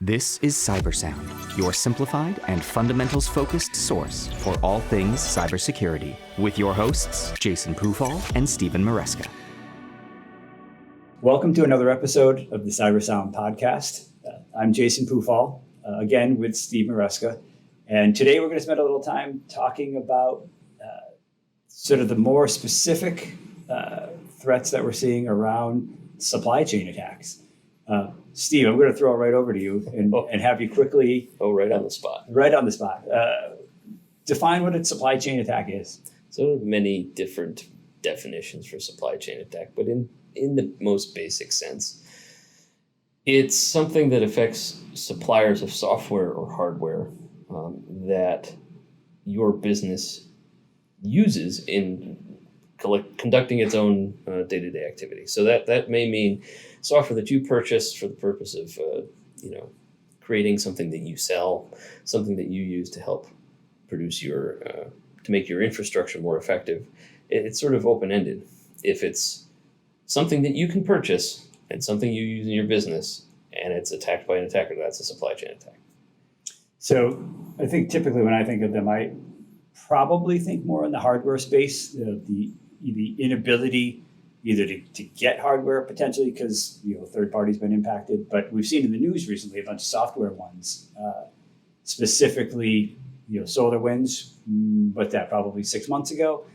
This is Cybersound, your simplified and fundamentals-focused source for all things cybersecurity, with your hosts, Jason Pufall and Stephen Maresca. Welcome to another episode of the Cybersound podcast. I'm Jason Pufall, again with Steve Maresca, and today we're going to spend a little time talking about sort of the more specific threats that we're seeing around supply chain attacks. Steve, I'm going to throw it right over to you and have you quickly... right on the spot. Right on the spot. Define what a supply chain attack is. So many different definitions for supply chain attack, but in the most basic sense, it's something that affects suppliers of software or hardware that your business uses in conducting its own day-to-day activity. So that may mean software that you purchase for the purpose of creating something that you sell, something that you use to help produce to make your infrastructure more effective. It's sort of open-ended. If it's something that you can purchase and something you use in your business and it's attacked by an attacker, that's a supply chain attack. So I think typically when I think of them, I probably think more in the hardware space, the inability either to get hardware potentially because third party's been impacted, but we've seen in the news recently a bunch of software ones, specifically SolarWinds, but that probably 6 months ago,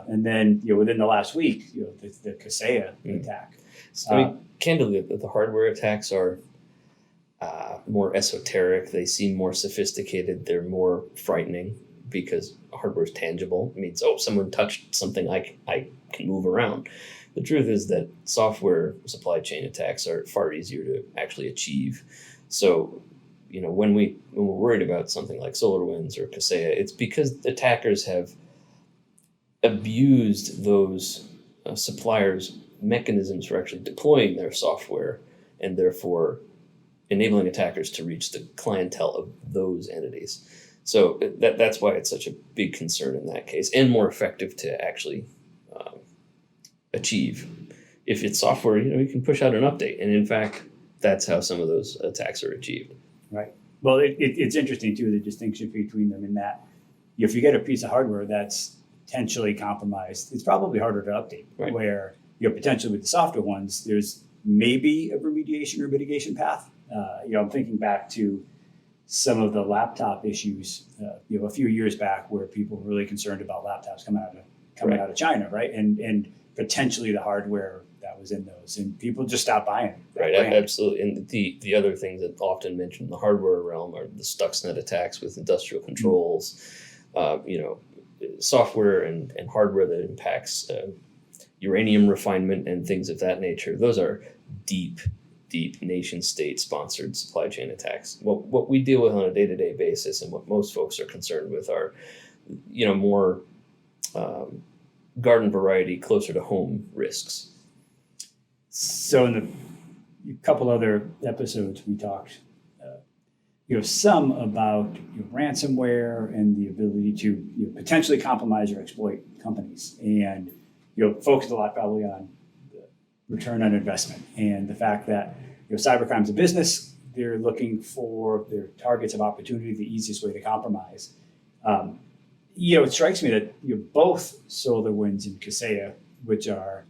and then within the last week, the Kaseya attack. So, candidly, the hardware attacks are more esoteric. They seem more sophisticated. They're more frightening because hardware is tangible. It means, someone touched something I can move around. The truth is that software supply chain attacks are far easier to actually achieve. So, when we're worried about something like SolarWinds or Kaseya, it's because attackers have abused those suppliers' mechanisms for actually deploying their software and therefore enabling attackers to reach the clientele of those entities. So that's why it's such a big concern in that case, and more effective to actually achieve. If it's software, you can push out an update, and in fact, that's how some of those attacks are achieved. Right. Well, it's interesting too, the distinction between them in that if you get a piece of hardware that's potentially compromised, it's probably harder to update. Right. Where potentially with the software ones, there's maybe a remediation or mitigation path. I'm thinking back to some of the laptop issues, a few years back, where people were really concerned about laptops coming out of China, right? And potentially the hardware that was in those, and people just stopped buying. Right, absolutely. And the other things that often mentioned in the hardware realm are the Stuxnet attacks with industrial controls, software and hardware that impacts uranium refinement and things of that nature. Those are deep nation-state sponsored supply chain attacks. What we deal with on a day-to-day basis and what most folks are concerned with are, more garden variety, closer to home risks. So in a couple other episodes, we talked, some about ransomware and the ability to potentially compromise or exploit companies, and focused a lot probably on return on investment and the fact that cybercrime's a business. They're looking for their targets of opportunity, the easiest way to compromise. It strikes me that both SolarWinds and Kaseya, which are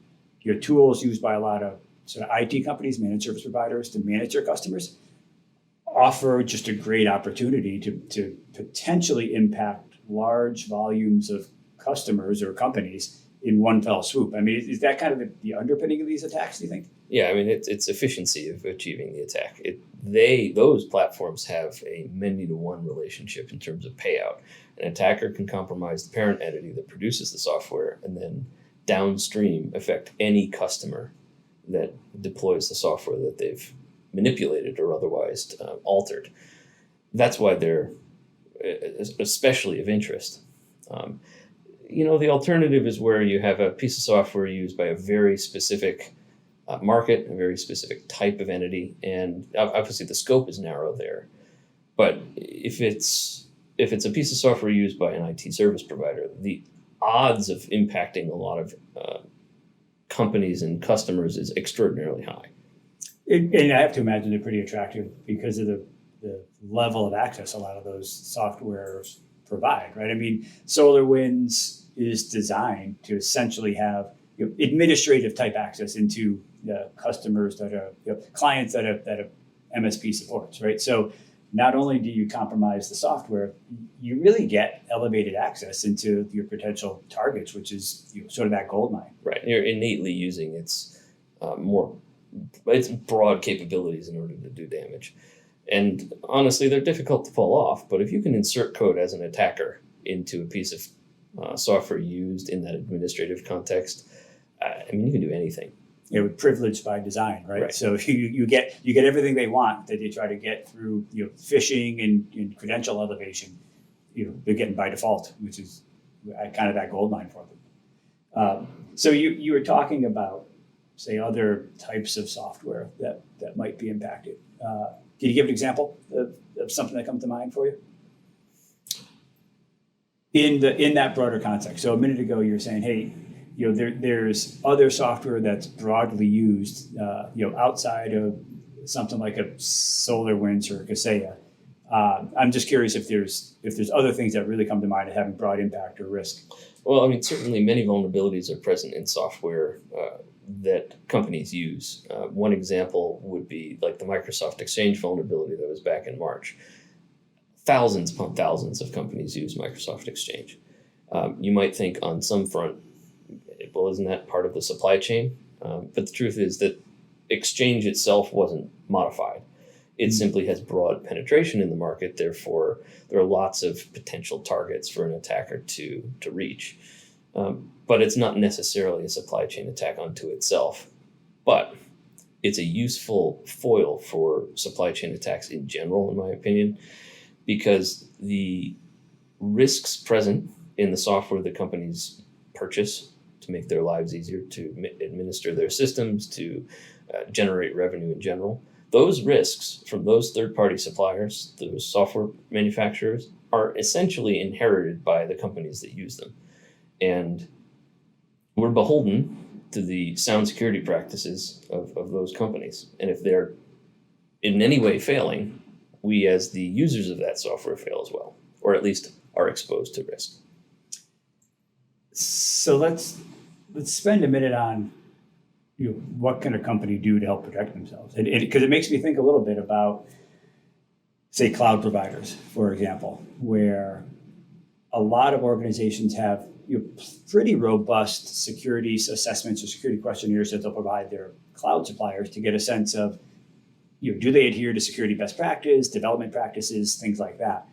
tools used by a lot of sort of IT companies, managed service providers to manage their customers, offer just a great opportunity to potentially impact large volumes of customers or companies in one fell swoop. I mean, is that kind of the underpinning of these attacks, do you think? Yeah, I mean, it's efficiency of achieving the attack. Those platforms have a many-to-one relationship in terms of payout. An attacker can compromise the parent entity that produces the software and then downstream affect any customer that deploys the software that they've manipulated or otherwise altered. That's why they're especially of interest. The alternative is where you have a piece of software used by a very specific market, a very specific type of entity, and obviously the scope is narrow there. But if it's a piece of software used by an IT service provider, the odds of impacting a lot of companies and customers is extraordinarily high. And I have to imagine they're pretty attractive because of the level of access a lot of those softwares provide, right? I mean, SolarWinds is designed to essentially have administrative type access into the customers that are clients that a MSP supports, right? So not only do you compromise the software, you really get elevated access into your potential targets, which is sort of that gold mine. Right. You're innately using its broad capabilities in order to do damage. And honestly, they're difficult to pull off. But if you can insert code as an attacker into a piece of software used in that administrative context, you can do anything. With privilege by design, right? So you get everything they want that they try to get through phishing and credential elevation. They're getting by default, which is kind of that gold mine for them. So you were talking about, say, other types of software that might be impacted. Can you give an example of something that comes to mind for you? In that broader context. So a minute ago you were saying, hey, there's other software that's broadly used, outside of something like a SolarWinds or Kaseya. I'm just curious if there's other things that really come to mind of having broad impact or risk. Well, certainly many vulnerabilities are present in software that companies use. One example would be like the Microsoft Exchange vulnerability that was back in March. Thousands upon thousands of companies use Microsoft Exchange. You might think on some front, well, isn't that part of the supply chain? But the truth is that Exchange itself wasn't modified. It simply has broad penetration in the market. Therefore, there are lots of potential targets for an attacker to reach. But it's not necessarily a supply chain attack unto itself. But it's a useful foil for supply chain attacks in general, in my opinion, because the risks present in the software that companies purchase to make their lives easier, to administer their systems, to generate revenue in general, those risks from those third-party suppliers, those software manufacturers, are essentially inherited by the companies that use them. And we're beholden to the sound security practices of those companies. And if they're in any way failing, we as the users of that software fail as well, or at least are exposed to risk. So let's spend a minute on what can a company do to help protect themselves? Because it makes me think a little bit about, say, cloud providers, for example, where a lot of organizations have pretty robust security assessments or security questionnaires that they'll provide their cloud suppliers to get a sense of, do they adhere to security best practice, development practices, things like that.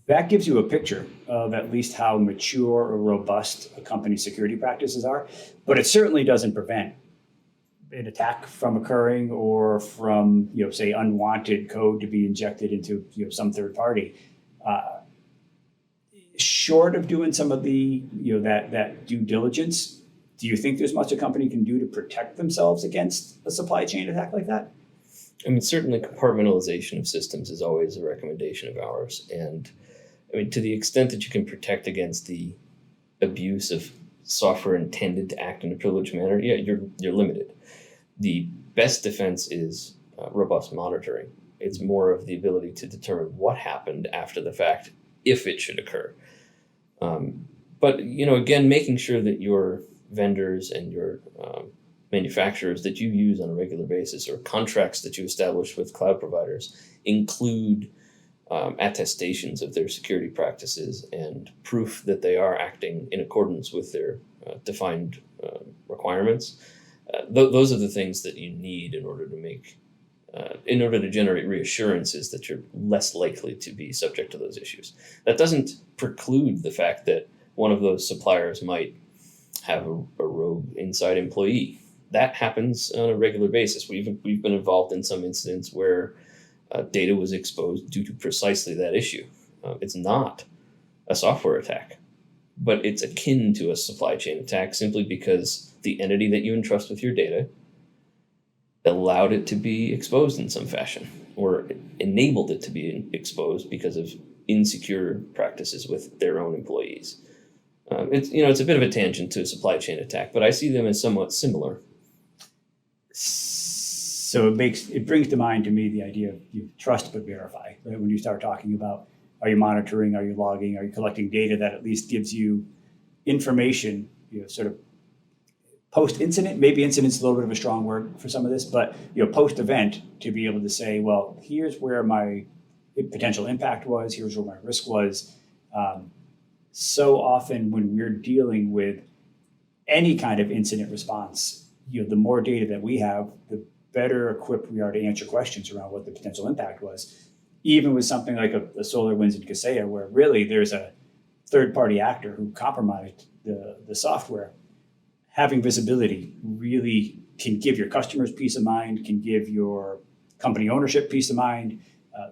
That gives you a picture of at least how mature or robust a company's security practices are, but it certainly doesn't prevent an attack from occurring or from, say, unwanted code to be injected into some third party. Short of doing some of the that due diligence, do you think there's much a company can do to protect themselves against a supply chain attack like that? Certainly compartmentalization of systems is always a recommendation of ours. And to the extent that you can protect against the abuse of software intended to act in a privileged manner, you're limited. The best defense is robust monitoring. It's more of the ability to determine what happened after the fact, if it should occur. But again, making sure that your vendors and your manufacturers that you use on a regular basis, or contracts that you establish with cloud providers, include attestations of their security practices and proof that they are acting in accordance with their defined requirements. Those are the things that you need in order to generate reassurances that you're less likely to be subject to those issues. That doesn't preclude the fact that one of those suppliers might have a rogue inside employee. That happens on a regular basis. We've been involved in some incidents where data was exposed due to precisely that issue. It's not a software attack, but it's akin to a supply chain attack simply because the entity that you entrust with your data allowed it to be exposed in some fashion, or enabled it to be exposed because of insecure practices with their own employees. It's a bit of a tangent to a supply chain attack, but I see them as somewhat similar. So it brings to mind to me the idea of you trust but verify. Right? When you start talking about, are you monitoring, are you logging, are you collecting data that at least gives you information, sort of post-incident, maybe incident's a little bit of a strong word for some of this, but post-event, to be able to say, well, here's where my potential impact was, here's where my risk was. So often when we're dealing with any kind of incident response, the more data that we have, the better equipped we are to answer questions around what the potential impact was. Even with something like a SolarWinds and Kaseya, where really there's a third-party actor who compromised the software, having visibility really can give your customers peace of mind, can give your company ownership peace of mind.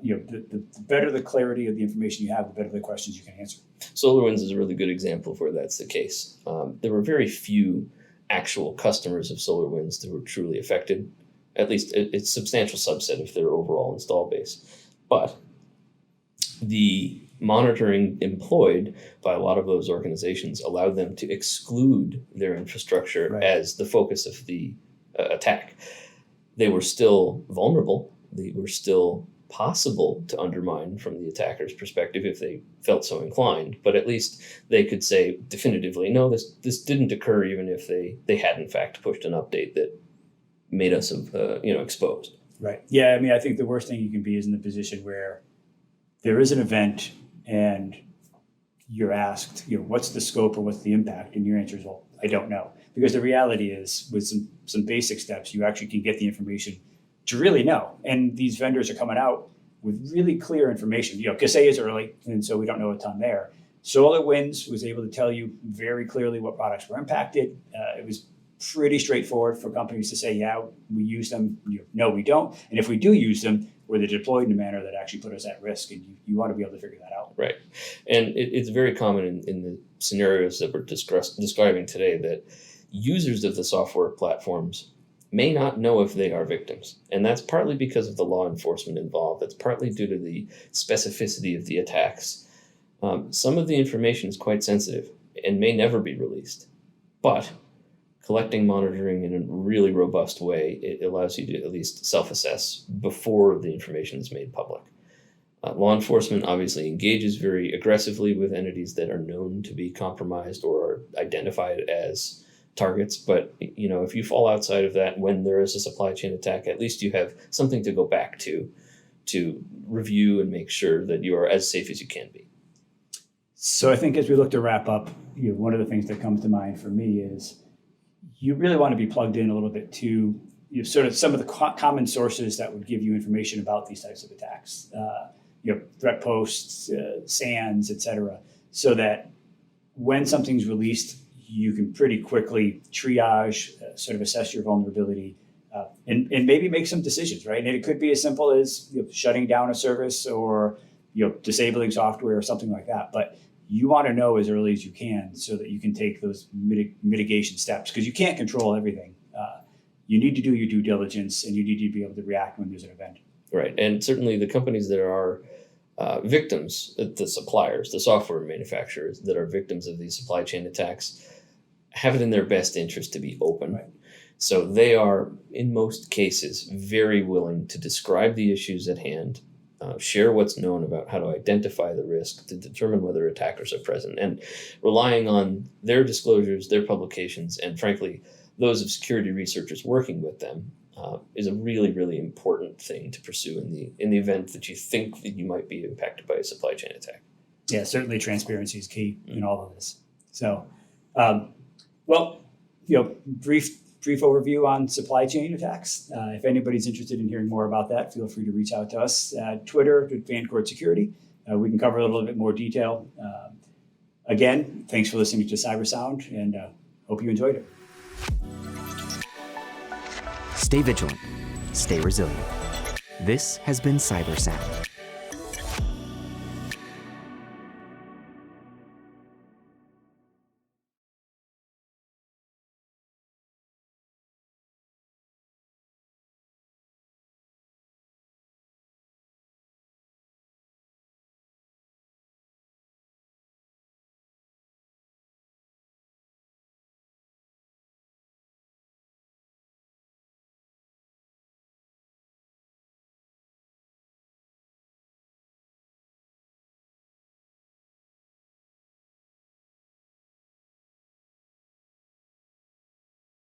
The better the clarity of the information you have, the better the questions you can answer. SolarWinds is a really good example of where that's the case. There were very few actual customers of SolarWinds that were truly affected. At least it's a substantial subset of their overall install base. But the monitoring employed by a lot of those organizations allowed them to exclude their infrastructure as the focus of the attack. They were still vulnerable. They were still possible to undermine from the attacker's perspective if they felt so inclined, but at least they could say definitively, no, this didn't occur, even if they had in fact pushed an update that made us exposed. Right. Yeah. I mean, I think the worst thing you can be is in the position where there is an event and you're asked, what's the scope or what's the impact? And your answer is, well, I don't know. Because the reality is, with some basic steps, you actually can get the information to really know. And these vendors are coming out with really clear information. Kaseya is early, and so we don't know a ton there. SolarWinds was able to tell you very clearly what products were impacted. It was pretty straightforward for companies to say, yeah, we use them. No, we don't. And if we do use them, where they're deployed in a manner that actually put us at risk, and you want to be able to figure that out. Right. And it's very common in the scenarios that we're describing today that users of the software platforms may not know if they are victims. And that's partly because of the law enforcement involved. That's partly due to the specificity of the attacks. Some of the information is quite sensitive and may never be released. But collecting monitoring in a really robust way, it allows you to at least self-assess before the information is made public. Law enforcement obviously engages very aggressively with entities that are known to be compromised or are identified as targets. But if you fall outside of that when there is a supply chain attack, at least you have something to go back to review and make sure that you are as safe as you can be. So I think as we look to wrap up, one of the things that comes to mind for me is you really want to be plugged in a little bit to sort of some of the common sources that would give you information about these types of attacks, threat posts, SANs, et cetera, so that when something's released, you can pretty quickly triage, sort of assess your vulnerability, and maybe make some decisions, right? And it could be as simple as shutting down a service or disabling software or something like that. But you want to know as early as you can so that you can take those mitigation steps, because you can't control everything. You need to do your due diligence, and you need to be able to react when there's an event. Right. And certainly the companies that are victims, the suppliers, the software manufacturers that are victims of these supply chain attacks, have it in their best interest to be open. Right. So they are, in most cases, very willing to describe the issues at hand, share what's known about how to identify the risk, to determine whether attackers are present, and relying on their disclosures, their publications, and frankly, those of security researchers working with them is a really, really important thing to pursue in the event that you think that you might be impacted by a supply chain attack. Yeah, certainly transparency is key in all of this. So, brief overview on supply chain attacks. If anybody's interested in hearing more about that, feel free to reach out to us at Twitter at Vancord Security. We can cover a little bit more detail. Again, thanks for listening to CyberSound, and hope you enjoyed it. Stay vigilant. Stay resilient. This has been CyberSound.